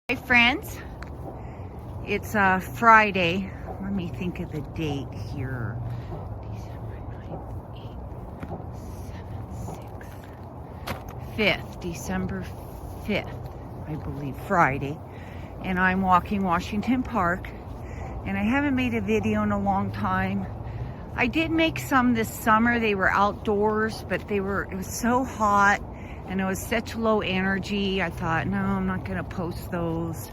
Hi friends, it's Friday. Let me think of the date here. December 5th, I believe, Friday. And I'm walking Washington Park, and I haven't made a video in a long time. I did make some this summer. They were outdoors, but it was so hot and it was such low energy. I thought, no, I'm not gonna post those.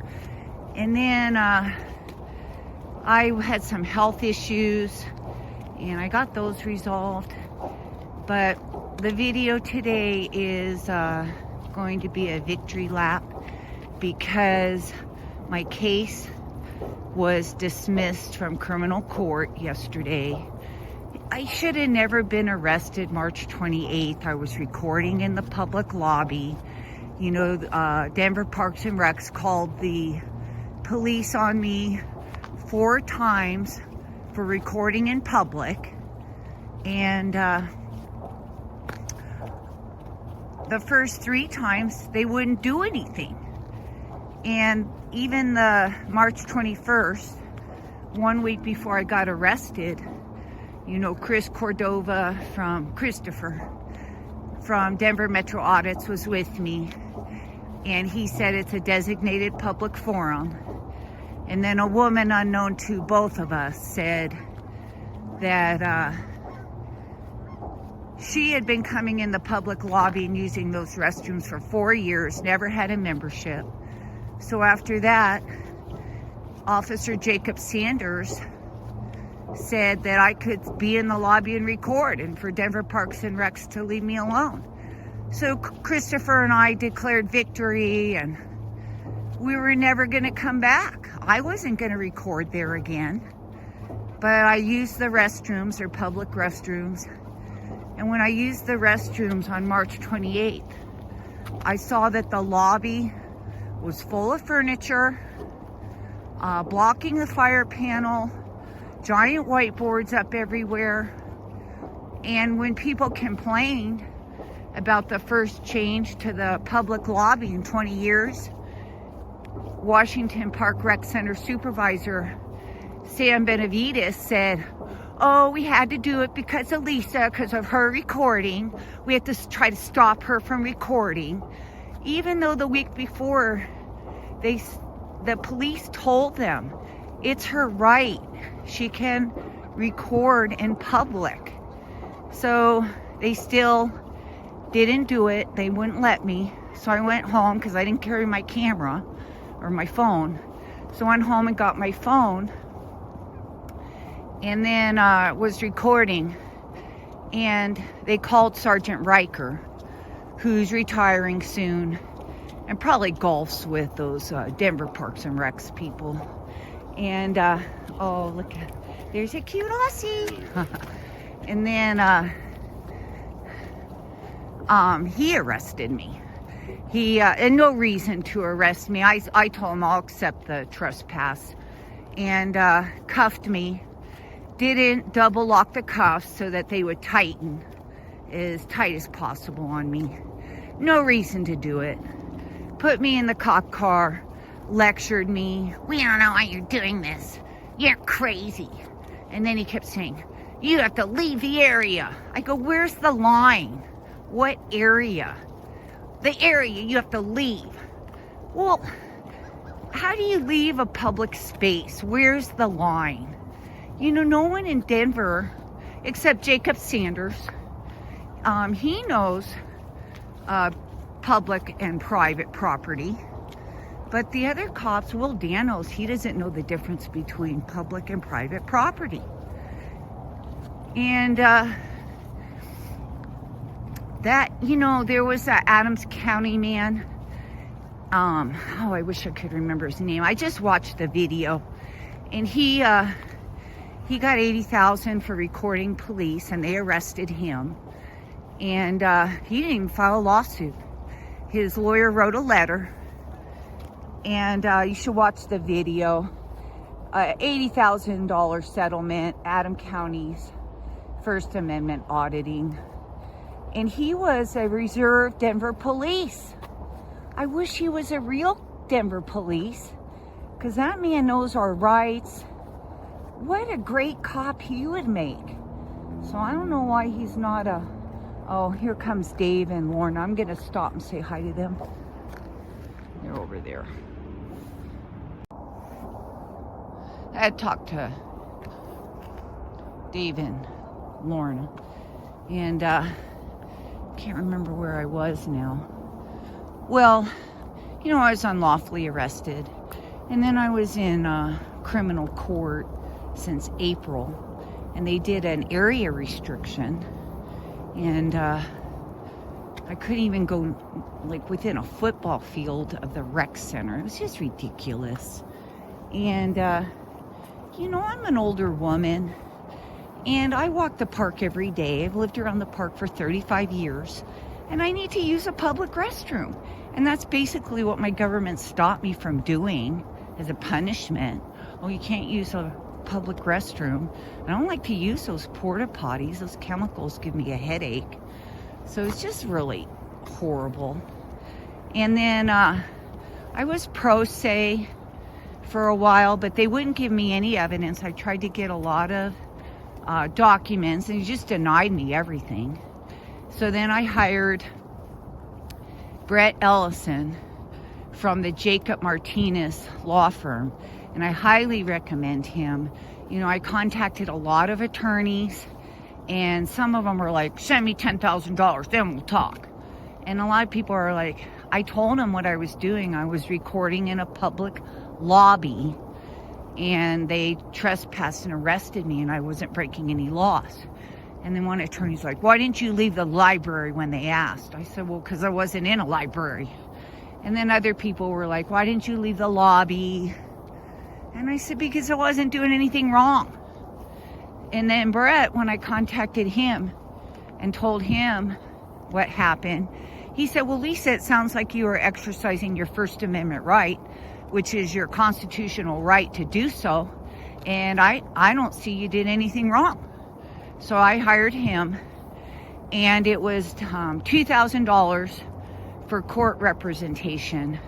And then I had some health issues and I got those resolved. But the video today is going to be a victory lap because my case was dismissed from criminal court yesterday. I should have never been arrested March 28th. I was recording in the public lobby. You know, Denver Parks and Recs called the police on me 4 times for recording in public. And the first 3 times, they wouldn't do anything. And even the March 21st, 1 week before I got arrested, you know, Christopher from Denver Metro Audits was with me, and he said it's a designated public forum. And then a woman unknown to both of us said that she had been coming in the public lobby and using those restrooms for 4 years, never had a membership. So after that, Officer Jacob Sanders said that I could be in the lobby and record, and for Denver Parks and Recs to leave me alone. So Christopher and I declared victory, and we were never going to come back. I wasn't going to record there again, but I used the restrooms, or public restrooms. And when I used the restrooms on March 28th, I saw that the lobby was full of furniture, blocking the fire panel, giant whiteboards up everywhere. And when people complained about the first change to the public lobby in 20 years, Washington Park Rec Center Supervisor Sam Benavides said, oh, we had to do it because of Lisa, because of her recording. We had to try to stop her from recording. Even though the week before, the police told them it's her right. She can record in public. So they still didn't do it. They wouldn't let me. So I went home because I didn't carry my camera or my phone. So I went home and got my phone, and then was recording. And they called Sergeant Riker, who's retiring soon and probably golfs with those Denver Parks and Recs people. And oh, look, there's a cute Aussie. And then he arrested me. He and no reason to arrest me. I told him I'll accept the trespass, and cuffed me. Didn't double lock the cuffs so that they would tighten as tight as possible on me. No reason to do it. Put me in the cop car, lectured me. We don't know why you're doing this. You're crazy. And then he kept saying, you have to leave the area. I go, where's the line? What area? The area you have to leave. Well, how do you leave a public space? Where's the line? You know, no one in Denver, except Jacob Sanders, he knows public and private property. But the other cops, Will Danos, he doesn't know the difference between public and private property. And that, you know, there was that Adams County man. Oh, I wish I could remember his name. I just watched the video, and he got $80,000 for recording police, and they arrested him. And he didn't even file a lawsuit. His lawyer wrote a letter, and you should watch the video. $80,000 settlement, Adams County's First Amendment auditing. And he was a reserve Denver police. I wish he was a real Denver police, because that man knows our rights. What a great cop he would make. So I don't know why he's not a... Oh, here comes Dave and Lauren. I'm going to stop and say hi to them. They're over there. I had talked to Dave and Lauren, and can't remember where I was now. Well, you know, I was unlawfully arrested, and then I was in criminal court since April, and they did an area restriction, and I couldn't even go like within a football field of the rec center. It was just ridiculous. And you know, I'm an older woman, and I walk the park every day. I've lived around the park for 35 years, and I need to use a public restroom. And that's basically what my government stopped me from doing as a punishment. Oh, you can't use a public restroom. I don't like to use those porta potties. Those chemicals give me a headache. So it's just really horrible. And then I was pro se for a while, but they wouldn't give me any evidence. I tried to get a lot of documents, and he just denied me everything. So then I hired Brett Ellison from the Jacob Martinez law firm, and I highly recommend him. You know, I contacted a lot of attorneys, and some of them were like, send me $10,000, then we'll talk. And a lot of people are like, I told them what I was doing. I was recording in a public lobby, and they trespassed and arrested me, and I wasn't breaking any laws. And then one attorney's like, why didn't you leave the library when they asked? I said, well, because I wasn't in a library. And then other people were like, why didn't you leave the lobby? And I said, because I wasn't doing anything wrong. And then Brett, when I contacted him and told him what happened, he said, well, Lisa, it sounds like you are exercising your First Amendment right, which is your constitutional right to do so. And I don't see you did anything wrong. So I hired him, and it was $2,000 for court representation.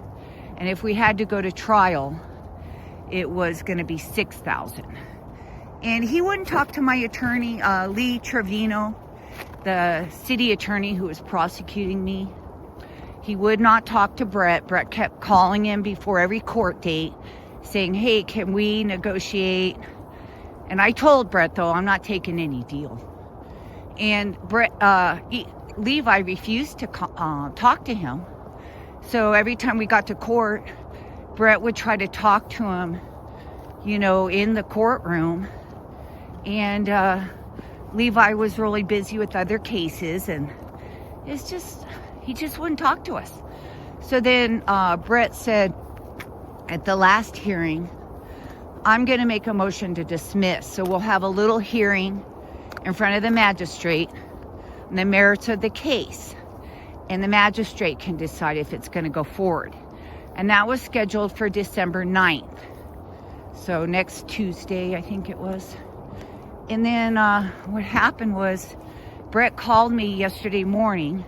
And if we had to go to trial, it was going to be $6,000. And he wouldn't talk to my attorney, Levi Trevino, the city attorney who was prosecuting me. He would not talk to Brett. Brett kept calling him before every court date saying, hey, can we negotiate? And I told Brett, though, I'm not taking any deal. And Levi refused to talk to him. So every time we got to court, Brett would try to talk to him, you know, in the courtroom. And Levi was really busy with other cases, and it's just, he just wouldn't talk to us. So then Brett said at the last hearing, I'm going to make a motion to dismiss. So we'll have a little hearing in front of the magistrate on the merits of the case. And the magistrate can decide if it's going to go forward. And that was scheduled for December 9th. So next Tuesday, I think it was. And then what happened was Brett called me yesterday morning.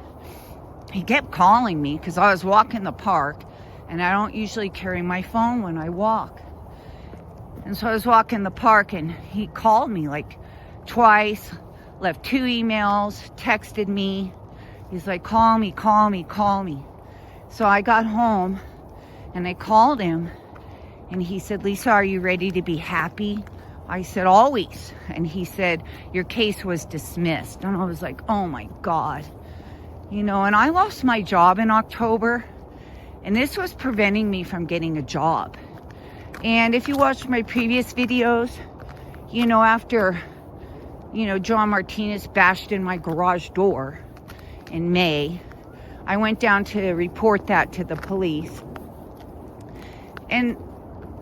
He kept calling me because I was walking the park, and I don't usually carry my phone when I walk. And so I was walking the park, and he called me like twice, left 2 emails, texted me. He's like, call me, call me, call me. So I got home, and I called him, and he said, Lisa, are you ready to be happy? I said, always. And he said, your case was dismissed. And I was like, oh my God. You know, and I lost my job in October, and this was preventing me from getting a job. And if you watched my previous videos, you know, after, you know, John Martinez bashed in my garage door in May, I went down to report that to the police. And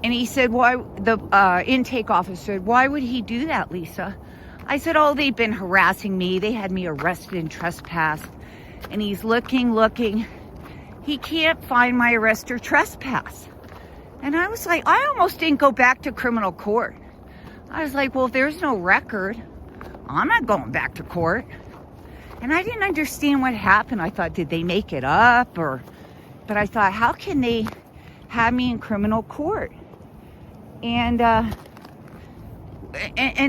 he said, why, the intake officer said, why would he do that, Lisa? I said, oh, they've been harassing me. They had me arrested in trespass. And he's looking. He can't find my arrest or trespass. And I was like, I almost didn't go back to criminal court. I was like, well, if there's no record, I'm not going back to court. And I didn't understand what happened. I thought, did they make it up? But I thought, how can they have me in criminal court and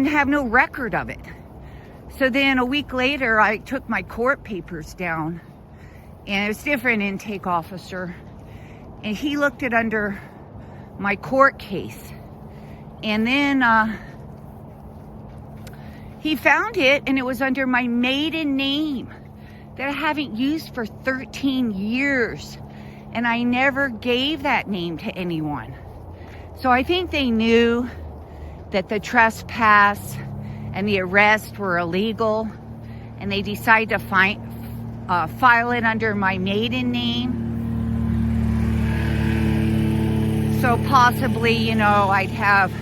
have no record of it. So then a week later, I took my court papers down, and it was a different intake officer, and he looked it under my court case, and then he found it, and it was under my maiden name that I haven't used for 13 years, and I never gave that name to anyone. So I think they knew that the trespass and the arrest were illegal, and they decided to file it under my maiden name. So possibly, you know, I'd have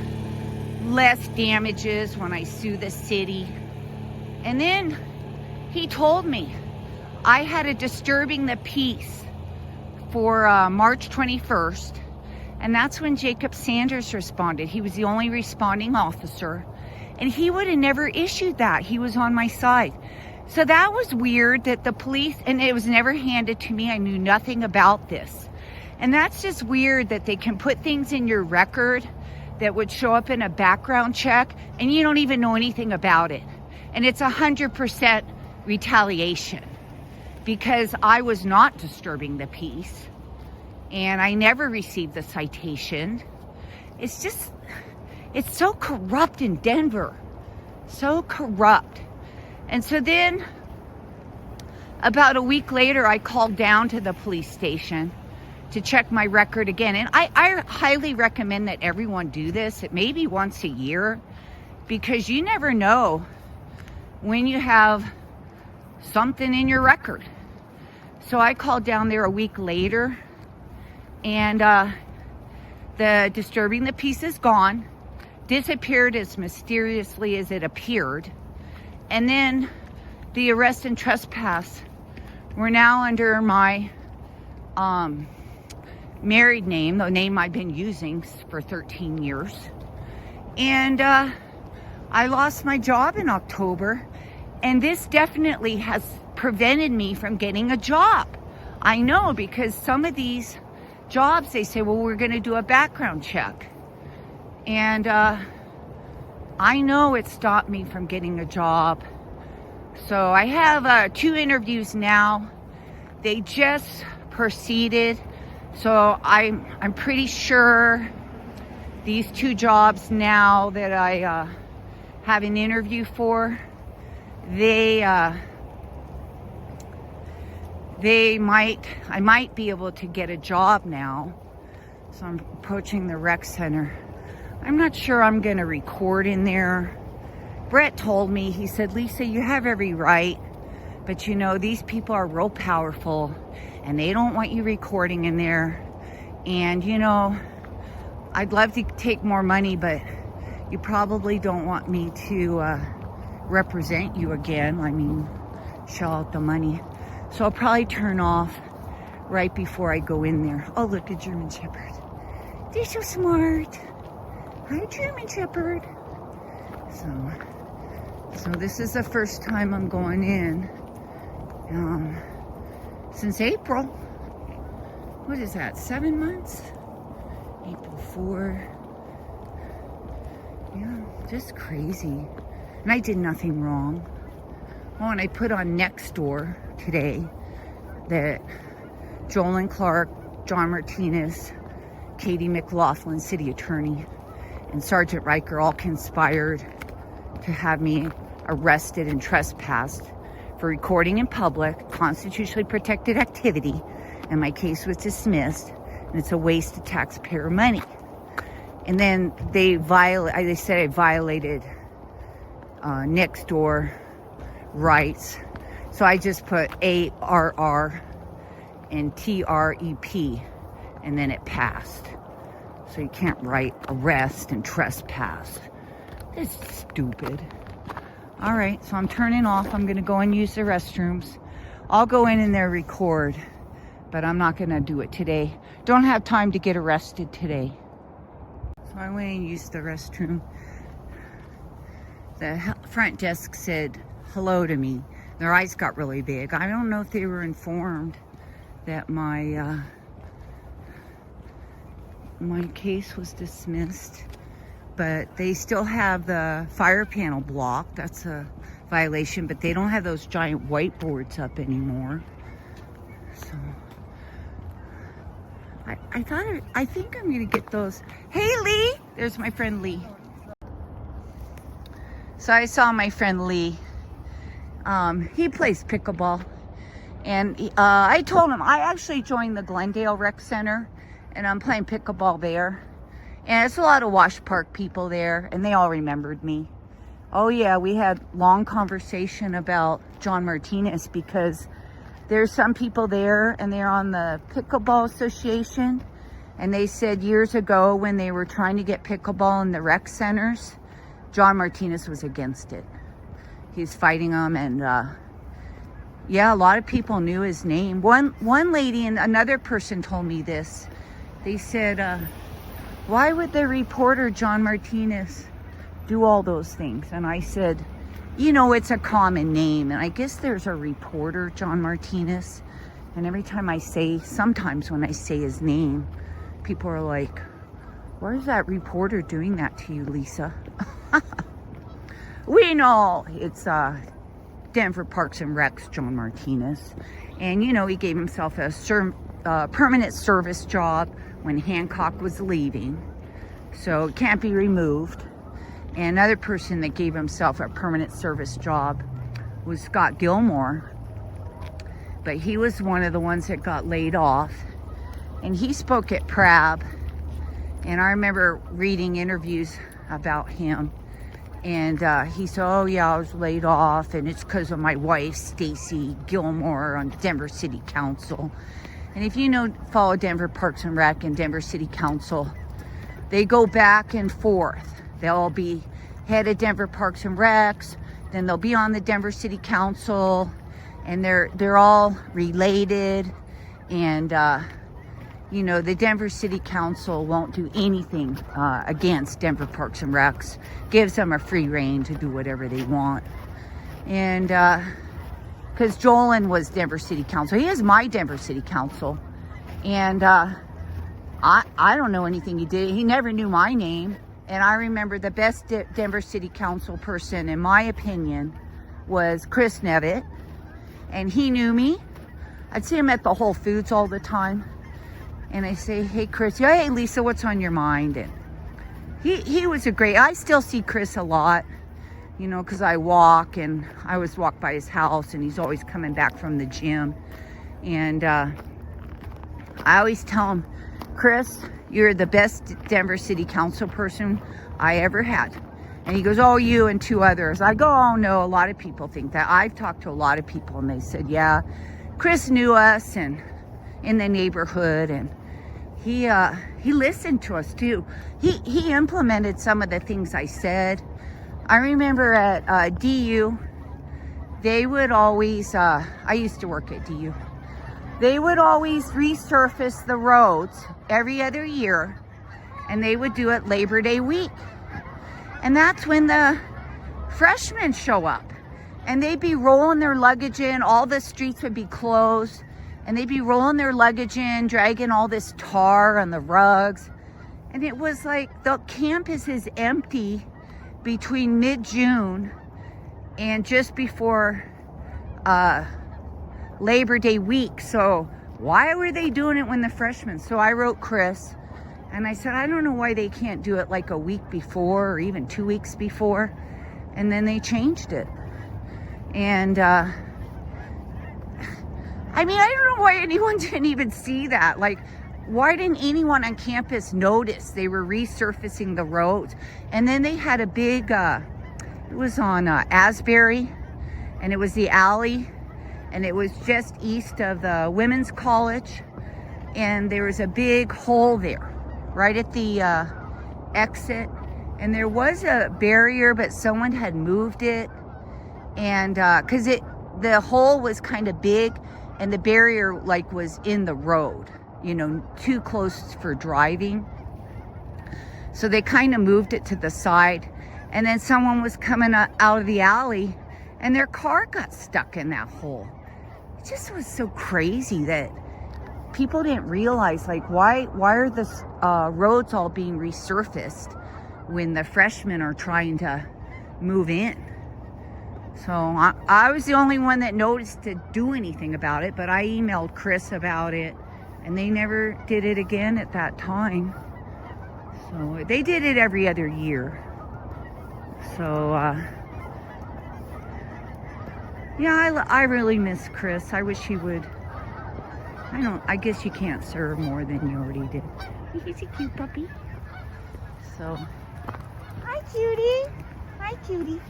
less damages when I sue the city. And then he told me I had a disturbing the peace for March 21st. And that's when Jacob Sanders responded. He was the only responding officer. And he would have never issued that. He was on my side. So that was weird that the police, and it was never handed to me. I knew nothing about this. And that's just weird that they can put things in your record that would show up in a background check and you don't even know anything about it. And it's 100% retaliation because I was not disturbing the peace and I never received the citation. It's just, it's so corrupt in Denver. So corrupt. And so then about a week later, I called down to the police station to check my record again. And I highly recommend that everyone do this. It may be once a year because you never know when you have something in your record. So I called down there a week later, and the disturbing the peace is gone, disappeared as mysteriously as it appeared. And then the arrest and trespass were now under my married name, the name I've been using for 13 years. And I lost my job in October, and this definitely has prevented me from getting a job. I know, because some of these jobs, they say, well, we're going to do a background check. And I know it stopped me from getting a job. So I have 2 interviews now. They just proceeded. So I'm pretty sure these 2 jobs now that I have an interview for, I might be able to get a job now. So I'm approaching the rec center. I'm not sure I'm going to record in there. Brett told me, he said, Lisa, you have every right, but you know, these people are real powerful and they don't want you recording in there. And you know, I'd love to take more money, but you probably don't want me to represent you again. I mean, shell out the money. So I'll probably turn off right before I go in there. Oh, look, a German Shepherd. They're so smart. Hi, German Shepherd. So this is the first time I'm going in since April. What is that, 7 months? April 4. Yeah, just crazy. And I did nothing wrong. Oh, and I put on Nextdoor today that Joel and Clark, John Martinez, Katie McLaughlin, city attorney, and Sergeant Riker all conspired to have me arrested and trespassed for recording in public, constitutionally protected activity, and my case was dismissed, and it's a waste of taxpayer money. And then they said I violated Nextdoor rights, so I just put ARR and TREP, and then it passed. So you can't write arrest and trespass. It's stupid. All right, so I'm turning off. I'm going to go and use the restrooms. I'll go in there record, but I'm not going to do it today. Don't have time to get arrested today. So I went and used the restroom. The front desk said hello to me. Their eyes got really big. I don't know if they were informed that my my case was dismissed, but they still have the fire panel blocked. That's a violation, but they don't have those giant whiteboards up anymore. So I think I'm gonna get those. Hey Lee, there's my friend Lee. So I saw my friend Lee. He plays pickleball, and I told him I actually joined the Glendale Rec Center, and I'm playing pickleball there. And it's a lot of Wash Park people there, and they all remembered me. Oh yeah, we had long conversation about John Martinez, because there's some people there and they're on the Pickleball Association, and they said years ago when they were trying to get pickleball in the rec centers, John Martinez was against it. He's fighting them, and yeah, a lot of people knew his name. One lady and another person told me this. They said, why would the reporter John Martinez do all those things? And I said, you know, it's a common name, and I guess there's a reporter John Martinez, and every time sometimes when I say his name, people are like, why is that reporter doing that to you, Lisa? We know it's Denver Parks and Recs John Martinez, and you know, he gave himself a permanent service job when Hancock was leaving, so it can't be removed. And another person that gave himself a permanent service job was Scott Gilmore, but he was one of the ones that got laid off, and he spoke at Prab, and I remember reading interviews about him, and he said, oh yeah, I was laid off, and it's because of my wife Stacy Gilmore on Denver City Council. And if you know, follow Denver Parks and Rec and Denver City Council, they go back and forth. They'll be head of Denver Parks and Recs, then they'll be on the Denver City Council, and they're all related. And you know, the Denver City Council won't do anything against Denver Parks and Recs. Gives them a free reign to do whatever they want. And because Jolin was Denver City Council, he is my Denver City Council, and I don't know anything he did. He never knew my name. And I remember the best Denver City Council person, in my opinion, was Chris Nevitt. And he knew me. I'd see him at the Whole Foods all the time. And I say, hey, Chris, yeah, hey, Lisa, what's on your mind? And he was I still see Chris a lot, you know, because I walk, and I always walk by his house, and he's always coming back from the gym. And I always tell him, Chris, you're the best Denver City Council person I ever had. And he goes, oh, you and two others. I go, oh no, a lot of people think that. I've talked to a lot of people, and they said, yeah, Chris knew us and in the neighborhood, and he listened to us too. He implemented some of the things I said. I remember at DU, they would always, I used to work at DU, they would always resurface the roads every other year, and they would do it Labor Day week. And that's when the freshmen show up, and they'd be rolling their luggage in. All the streets would be closed, and they'd be rolling their luggage in, dragging all this tar on the rugs. And it was like the campus is empty between mid-June and just before Labor Day week. So why were they doing it when the freshmen? So I wrote Chris, and I said, I don't know why they can't do it like a week before or even 2 weeks before. And then they changed it. And I mean, I don't know why anyone didn't even see that. Like, why didn't anyone on campus notice they were resurfacing the roads? And then they had a big, it was on Asbury, and it was the alley, and it was just east of the women's college, and there was a big hole there right at the exit, and there was a barrier, but someone had moved it, and because the hole was kind of big, and the barrier like was in the road, you know, too close for driving. So they kind of moved it to the side, and then someone was coming out of the alley, and their car got stuck in that hole. It just was so crazy that people didn't realize, like, why are the roads all being resurfaced when the freshmen are trying to move in? So I was the only one that noticed to do anything about it, but I emailed Chris about it, and they never did it again at that time. So they did it every other year. So yeah, I really miss Chris. I wish he would. I guess you can't serve more than you already did. He's a cute puppy. So, hi cutie. Hi cutie.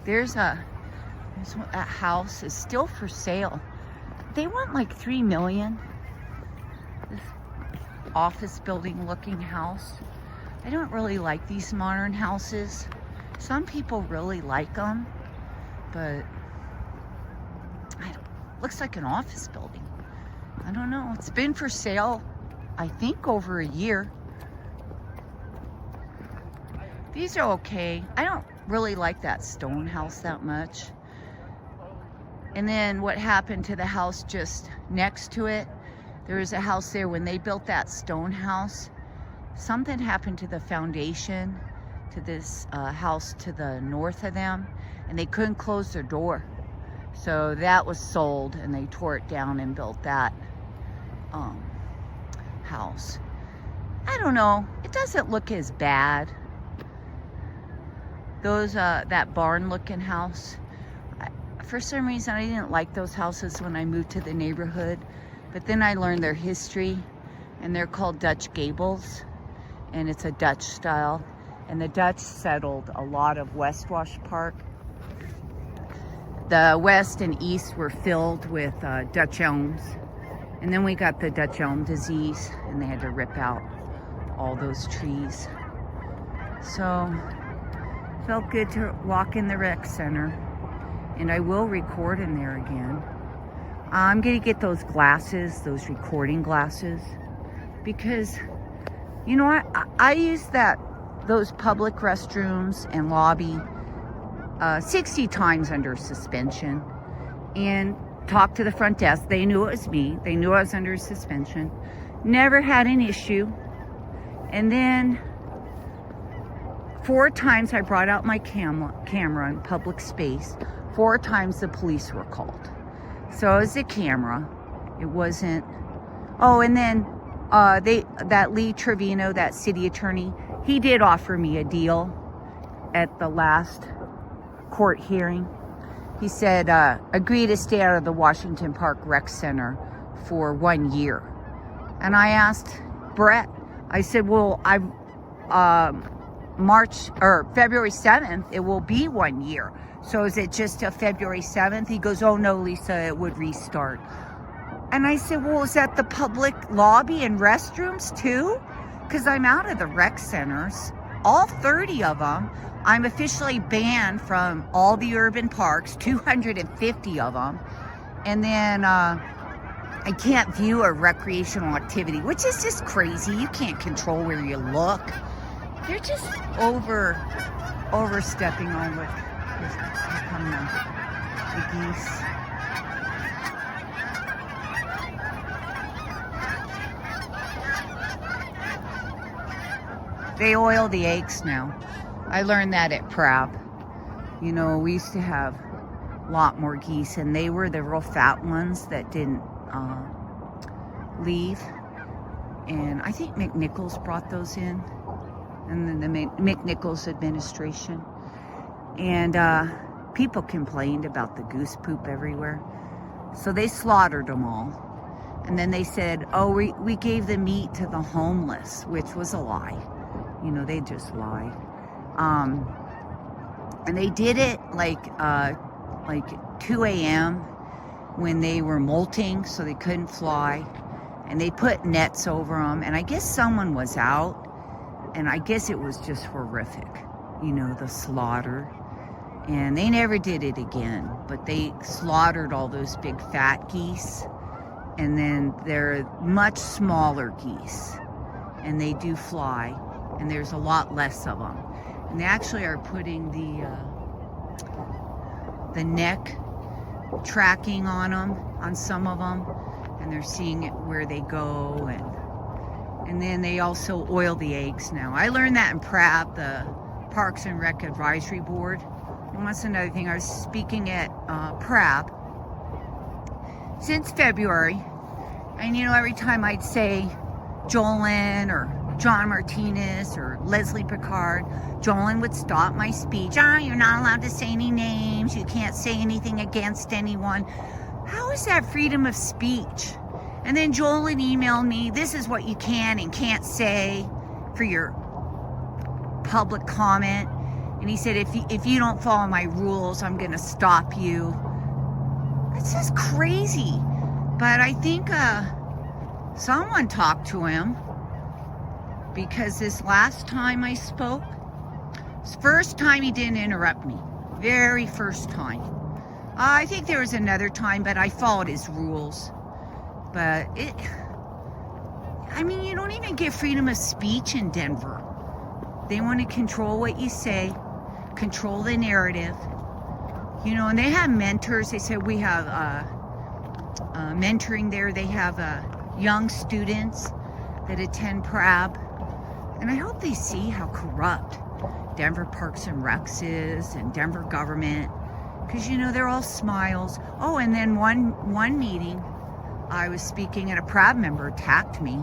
There's a house is still for sale. They want like $3 million. This office building looking house. I don't really like these modern houses. Some people really like them, but looks like an office building. I don't know. It's been for sale, I think, over a year. These are okay. I don't really like that stone house that much. And then what happened to the house just next to it, there was a house there when they built that stone house. Something happened to the foundation to this house to the north of them, and they couldn't close their door. So that was sold, and they tore it down and built that house. I don't know. It doesn't look as bad. Those that barn-looking house. For some reason, I didn't like those houses when I moved to the neighborhood. But then I learned their history, and they're called Dutch gables, and it's a Dutch style. And the Dutch settled a lot of West Wash Park. The west and east were filled with Dutch elms. And then we got the Dutch elm disease, and they had to rip out all those trees. So, felt good to walk in the rec center. And I will record in there again. I'm gonna get those glasses, those recording glasses. Because, you know what? I use those public restrooms and lobby 60 times under suspension, and talked to the front desk. They knew it was me. They knew I was under suspension. Never had an issue. And then 4 times I brought out my camera in public space. 4 times the police were called. So it was a camera. It wasn't. Oh, and then that Levi Trevino, that city attorney, he did offer me a deal at the last court hearing. He said, agree to stay out of the Washington Park Rec Center for 1 year. And I asked Brett, I said, well, February 7th, it will be 1 year. So is it just till February 7th? He goes, oh no, Lisa, it would restart. And I said, well, is that the public lobby and restrooms too? Because I'm out of the rec centers, all 30 of them. I'm officially banned from all the urban parks, 250 of them. And then I can't view a recreational activity, which is just crazy. You can't control where you look. They're just overstepping on what is coming on the geese. They oil the eggs now. I learned that at Prab. You know, we used to have a lot more geese, and they were the real fat ones that didn't leave. And I think McNichols brought those in, and then the McNichols administration. And people complained about the goose poop everywhere. So they slaughtered them all. And then they said, oh, we gave the meat to the homeless, which was a lie. You know, they just lied. And they did it like 2 a.m. when they were molting, so they couldn't fly. And they put nets over them. And I guess someone was out. And I guess it was just horrific, you know, the slaughter. And they never did it again. But they slaughtered all those big fat geese. And then they're much smaller geese. And they do fly. And there's a lot less of them. And they actually are putting the neck tracking on them, on some of them. and they're seeing it where they go, and then they also oil the eggs now. I learned that in PRAB, the Parks and Rec Advisory Board. And that's another thing. I was speaking at PRAB since February, and every time I'd say Jolyn or John Martinez or Leslie Picard, Jolyn would stop my speech. You're not allowed to say any names. You can't say anything against anyone. How is that freedom of speech? And then Jolyn emailed me, this is what you can and can't say for your public comment. And he said, if you don't follow my rules, I'm going to stop you. That's just crazy. But I think someone talked to him, because this last time I spoke, first time he didn't interrupt me. Very first time. I think there was another time, but I followed his rules. But you don't even get freedom of speech in Denver. They want to control what you say, control the narrative. And they have mentors. They said we have mentoring there. They have young students that attend PRAB. And I hope they see how corrupt Denver Parks and Recs is, and Denver government. Because, they're all smiles. Oh, and then one meeting, I was speaking and a PRAB member attacked me.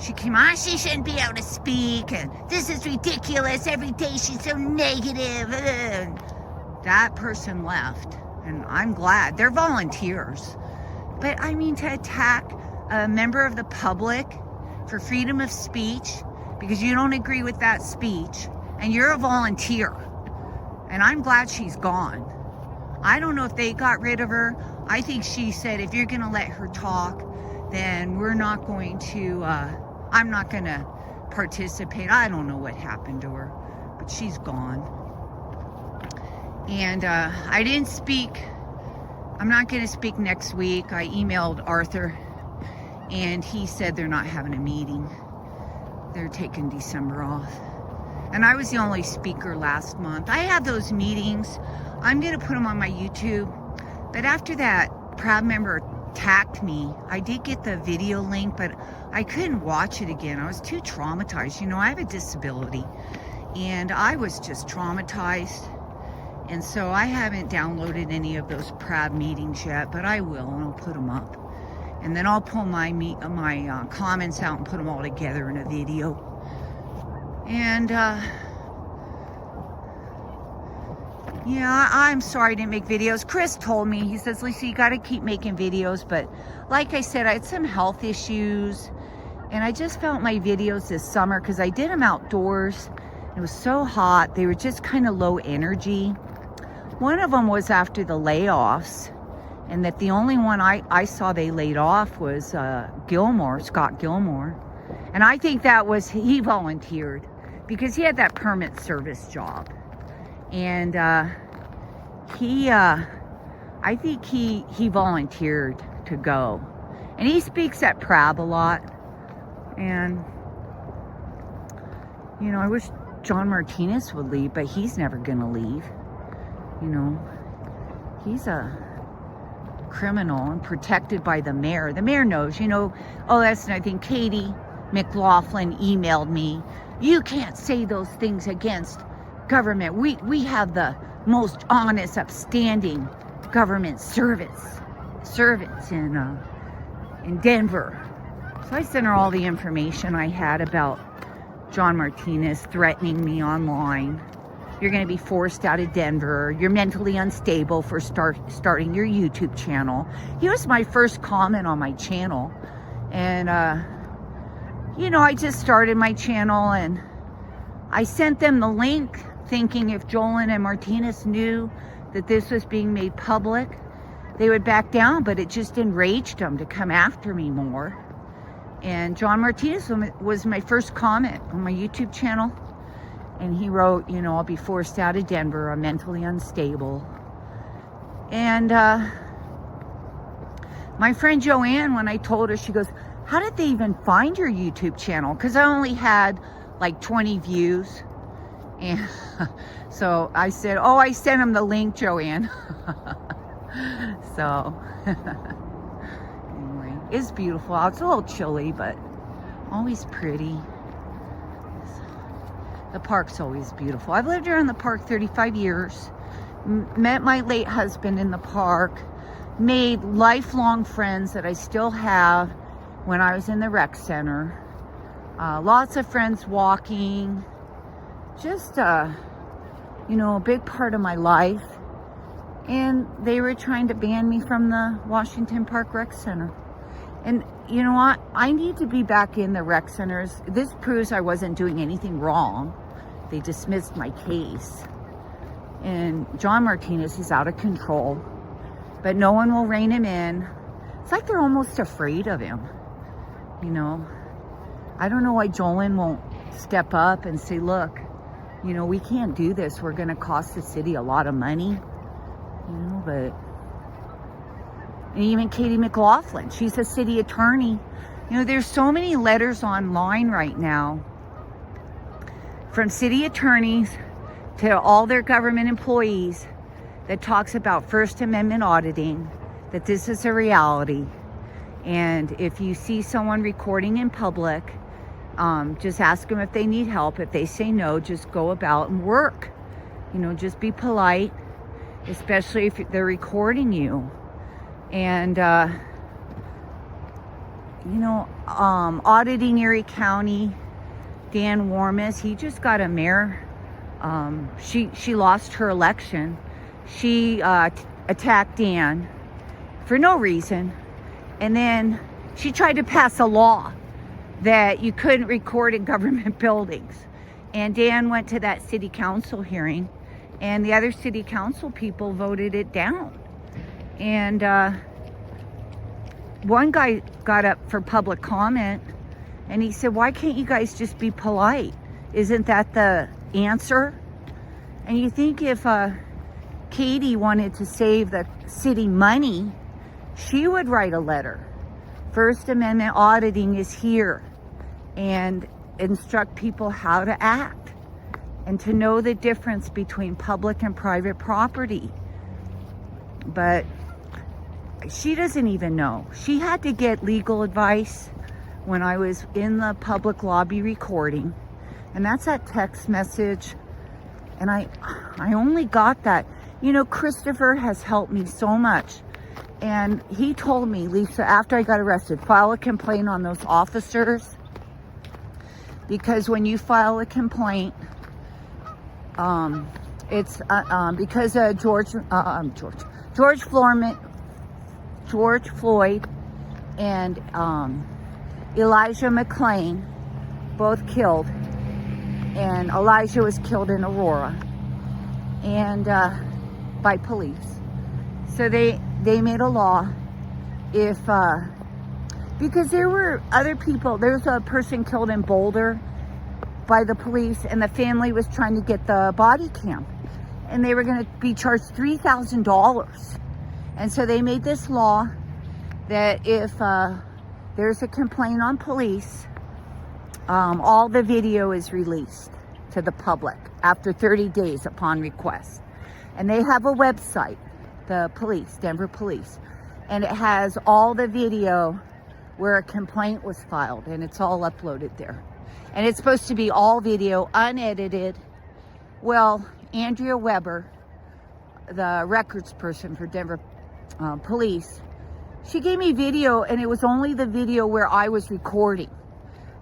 She came on, she shouldn't be able to speak, and this is ridiculous. Every day she's so negative. And that person left, and I'm glad. They're volunteers. But to attack a member of the public for freedom of speech because you don't agree with that speech, and you're a volunteer, and I'm glad she's gone. I don't know if they got rid of her. I think she said, if you're going to let her talk, then we're not going to, I'm not going to participate. I don't know what happened to her, but she's gone. And I didn't speak. I'm not going to speak next week. I emailed Arthur, and he said they're not having a meeting. They're taking December off. And I was the only speaker last month. I had those meetings. I'm going to put them on my YouTube. But after that PRAB member attacked me, I did get the video link, but I couldn't watch it again. I was too traumatized. I have a disability, and I was just traumatized. And so I haven't downloaded any of those PRAB meetings yet, but I will, and I'll put them up. And then I'll pull my comments out and put them all together in a video. And yeah, I'm sorry I didn't make videos. Chris told me, he says, Lisa, you got to keep making videos. But like I said, I had some health issues, and I just felt my videos this summer, because I did them outdoors. It was so hot. They were just kind of low energy. One of them was after the layoffs, and that the only one I saw they laid off was Scott Gilmore. And I think that was, he volunteered, because he had that permit service job. And I think he volunteered to go. And he speaks at PRAB a lot. And, I wish John Martinez would leave, but he's never going to leave. He's a criminal and protected by the mayor. The mayor knows, oh, that's another thing. Katie McLaughlin emailed me. You can't say those things against government. We have the most honest, upstanding government servants in Denver. So I sent her all the information I had about John Martinez threatening me online. You're going to be forced out of Denver. You're mentally unstable for starting your YouTube channel. He was my first comment on my channel. And, I just started my channel, and I sent them the link thinking if Jolyn and Martinez knew that this was being made public, they would back down, but it just enraged them to come after me more. And John Martinez was my first comment on my YouTube channel. And he wrote, I'll be forced out of Denver. I'm mentally unstable. And my friend Joanne, when I told her, she goes, how did they even find your YouTube channel? Because I only had like 20 views. And so I said, oh, I sent him the link, Joanne. So anyway, is beautiful. It's a little chilly, but always pretty. The park's always beautiful. I've lived here in the park 35 years. Met my late husband in the park. Made lifelong friends that I still have when I was in the rec center. Lots of friends walking. Just, you know, a big part of my life. And they were trying to ban me from the Washington Park Rec Center. And you know what? I need to be back in the rec centers. This proves I wasn't doing anything wrong. They dismissed my case. And John Martinez is out of control. But no one will rein him in. It's like they're almost afraid of him. You know? I don't know why Jolin won't step up and say, look, you know, we can't do this. We're going to cost the city a lot of money. You know, but... And even Katie McLaughlin, she's a city attorney. You know, there's so many letters online right now from city attorneys to all their government employees that talks about First Amendment auditing, that this is a reality. And if you see someone recording in public, just ask them if they need help. If they say no, just go about and work. You know, just be polite, especially if they're recording you. And, you know, auditing Erie County, Dan Warmis, he just got a mayor. She lost her election. She attacked Dan for no reason. And then she tried to pass a law that you couldn't record in government buildings. And Dan went to that city council hearing, and the other city council people voted it down. And one guy got up for public comment, and he said, why can't you guys just be polite? Isn't that the answer? And you think if Katie wanted to save the city money, she would write a letter. First Amendment auditing is here, and instruct people how to act and to know the difference between public and private property. But she doesn't even know. She had to get legal advice when I was in the public lobby recording, and that's that text message. And I only got that. You know, Christopher has helped me so much. And he told me, Lisa, after I got arrested, file a complaint on those officers. Because when you file a complaint, it's because George Floyd and Elijah McClain both killed. And Elijah was killed in Aurora and by police. So they made a law if because there were other people. There's a person killed in Boulder by the police, and the family was trying to get the body cam, and they were going to be charged $3,000. And so they made this law that if there's a complaint on police, all the video is released to the public after 30 days upon request. And they have a website, the police, Denver Police, and it has all the video where a complaint was filed, and it's all uploaded there. And it's supposed to be all video, unedited. Well, Andrea Weber, the records person for Denver Police, she gave me video, and it was only the video where I was recording.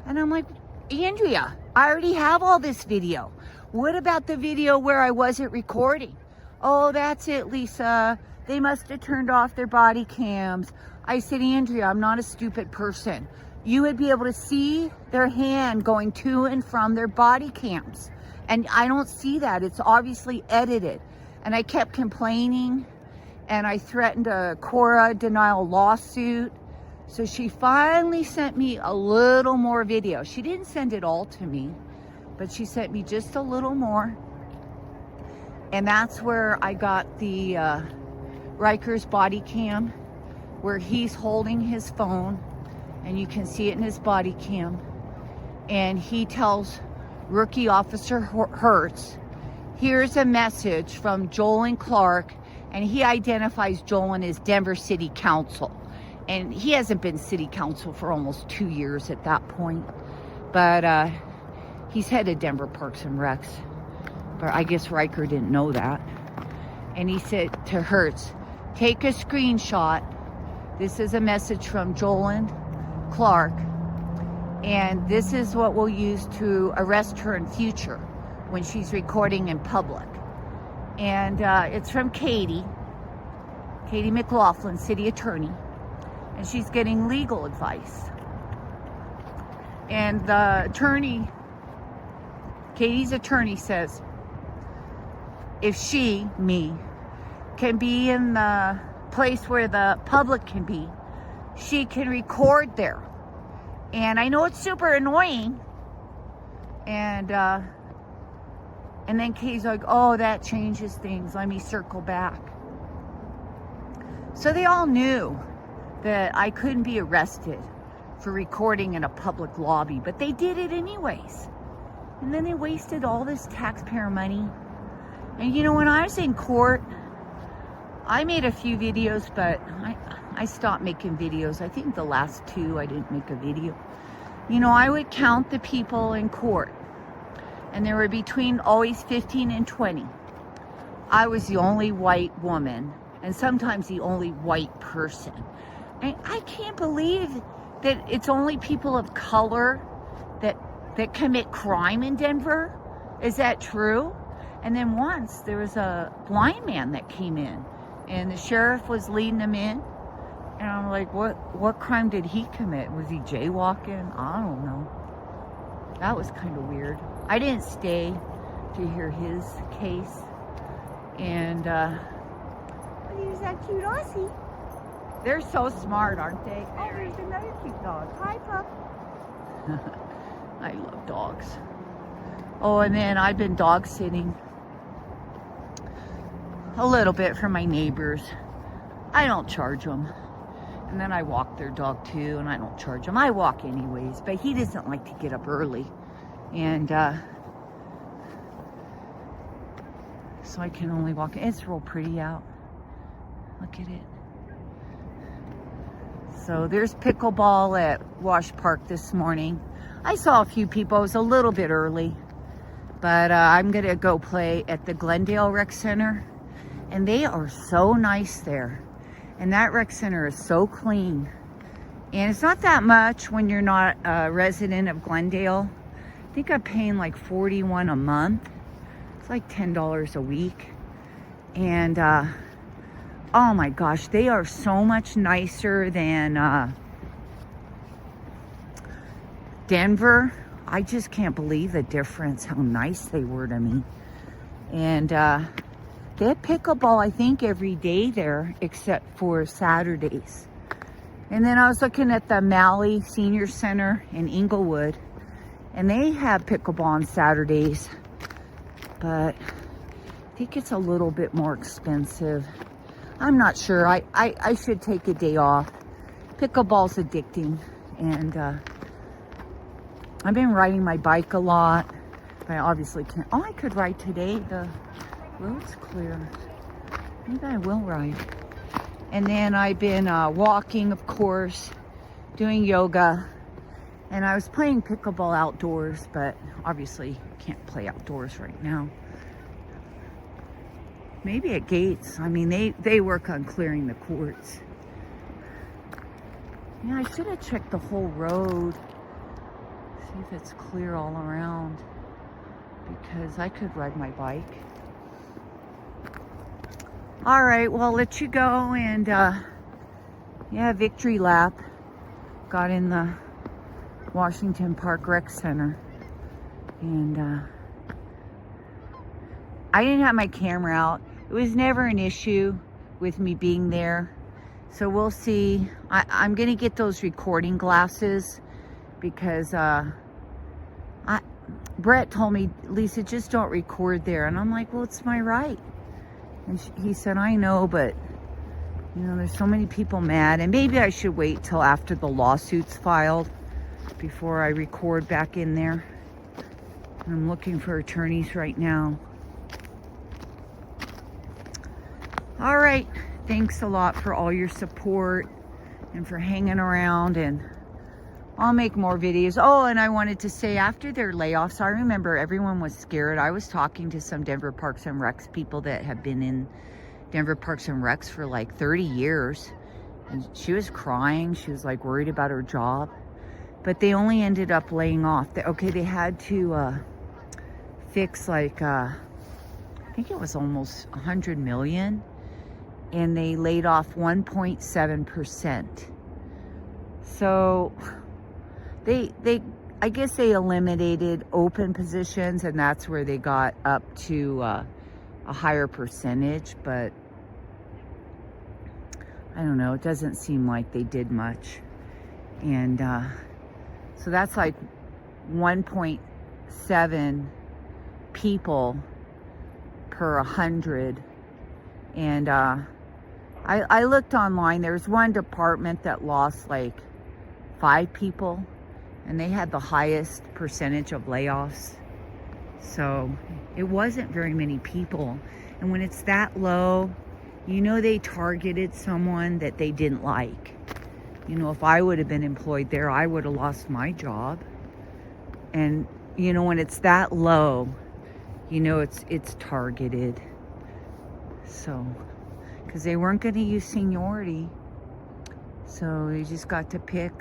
And I'm like, Andrea, I already have all this video. What about the video where I wasn't recording? Oh, that's it, Lisa. They must have turned off their body cams. I said, Andrea, I'm not a stupid person. You would be able to see their hand going to and from their body cams. And I don't see that. It's obviously edited. And I kept complaining, and I threatened a Cora denial lawsuit. So she finally sent me a little more video. She didn't send it all to me, but she sent me just a little more. And that's where I got the Riker's body cam, where he's holding his phone, and you can see it in his body cam. And he tells Rookie Officer Hertz, here's a message from Jolin Clark, and he identifies Jolin as Denver City Council. And he hasn't been city council for almost 2 years at that point. But he's head of Denver Parks and Recs. But I guess Riker didn't know that. And he said to Hertz, take a screenshot. This is a message from Jolyn Clark. And this is what we'll use to arrest her in future when she's recording in public. And it's from Katie McLaughlin, city attorney. And she's getting legal advice. And the attorney, Katie's attorney says, if she, me, can be in the place where the public can be, she can record there. And I know it's super annoying. And then Katie's like, oh, that changes things. Let me circle back. So they all knew that I couldn't be arrested for recording in a public lobby, but they did it anyways. And then they wasted all this taxpayer money. And you know, when I was in court, I made a few videos, but I stopped making videos. I think the last 2 I didn't make a video. You know, I would count the people in court, and there were between always 15 and 20. I was the only white woman, and sometimes the only white person. And I can't believe that it's only people of color that commit crime in Denver. Is that true? And then once there was a blind man that came in, and the sheriff was leading him in. And I'm like, what crime did he commit? Was he jaywalking? I don't know. That was kind of weird. I didn't stay to hear his case. And here's that cute Aussie. They're so smart, aren't they? Oh, there's another cute dog. Hi, pup. I love dogs. Oh, and then I've been dog sitting a little bit for my neighbors. I don't charge them. And then I walk their dog too, and I don't charge him. I walk anyways, but he doesn't like to get up early. And so I can only walk. It's real pretty out. Look at it. So there's pickleball at Wash Park this morning. I saw a few people. It was a little bit early. But I'm going to go play at the Glendale Rec Center. And they are so nice there. And that rec center is so clean. And it's not that much when you're not a resident of Glendale. I think I'm paying like $41 a month. It's like $10 a week. And oh my gosh, they are so much nicer than Denver. I just can't believe the difference, how nice they were to me. And they have pickleball, I think, every day there, except for Saturdays. And then I was looking at the Malley Senior Center in Inglewood, and they have pickleball on Saturdays, but I think it's a little bit more expensive. I'm not sure. I should take a day off. Pickleball's addicting, and I've been riding my bike a lot. I obviously can't. Oh, I could ride today. The road's clear. Maybe I will ride. And then I've been walking, of course, doing yoga. And I was playing pickleball outdoors, but obviously can't play outdoors right now. Maybe at Gates. I mean, they work on clearing the courts. Yeah, I should have checked the whole road. See if it's clear all around. Because I could ride my bike. All right, well, I'll let you go. And yeah, victory lap. Got in the Washington Park Rec Center. And I didn't have my camera out. It was never an issue with me being there. So we'll see. I'm going to get those recording glasses because Brett told me, Lisa, just don't record there. And I'm like, well, it's my right. And he said, I know, but, you know, there's so many people mad. And maybe I should wait till after the lawsuit's filed before I record back in there. I'm looking for attorneys right now. All right. Thanks a lot for all your support. and for hanging around, and I'll make more videos. Oh, and I wanted to say, after their layoffs, I remember everyone was scared. I was talking to some Denver Parks and Recs people that have been in Denver Parks and Recs for like 30 years. And she was crying. She was like worried about her job. But they only ended up laying off. They had to fix like, I think it was almost 100 million. And they laid off 1.7%. So I guess they eliminated open positions, and that's where they got up to a higher percentage. But I don't know, it doesn't seem like they did much. And so that's like 1.7 people per 100. And I looked online. There's one department that lost like 5 people, and they had the highest percentage of layoffs. So it wasn't very many people. And when it's that low, you know, they targeted someone that they didn't like. You know, if I would have been employed there, I would have lost my job. And, you know, when it's that low, you know, it's targeted. So, because they weren't going to use seniority. So they just got to pick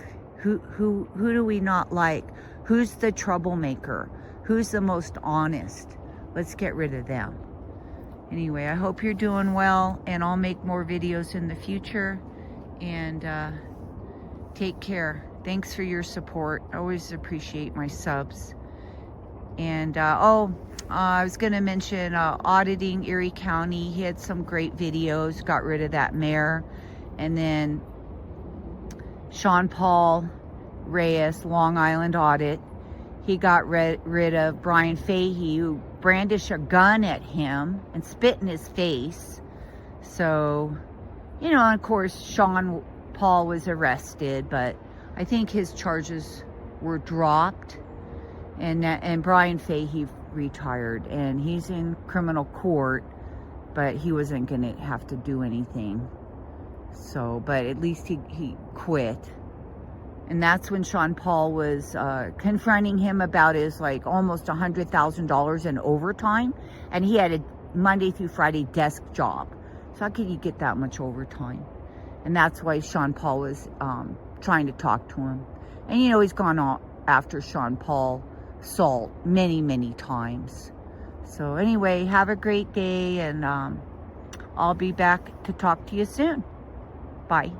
who do we not like? Who's the troublemaker? Who's the most honest? Let's get rid of them. Anyway, I hope you're doing well, and I'll make more videos in the future. And take care. Thanks for your support. I always appreciate my subs. And I was going to mention auditing Erie County. He had some great videos, got rid of that mayor. And then Sean Paul Reyes, Long Island Audit. He got rid of Brian Fahey, who brandished a gun at him and spit in his face. So, you know, of course, Sean Paul was arrested, but I think his charges were dropped. And Brian Fahey retired, and he's in criminal court, but he wasn't going to have to do anything. So, but at least he quit. And that's when Sean Paul was confronting him about his like almost $100,000 in overtime. And he had a Monday through Friday desk job. So how could you get that much overtime? And that's why Sean Paul was trying to talk to him. And you know, he's gone after Sean Paul Salt many, many times. So anyway, have a great day, and I'll be back to talk to you soon. Bye.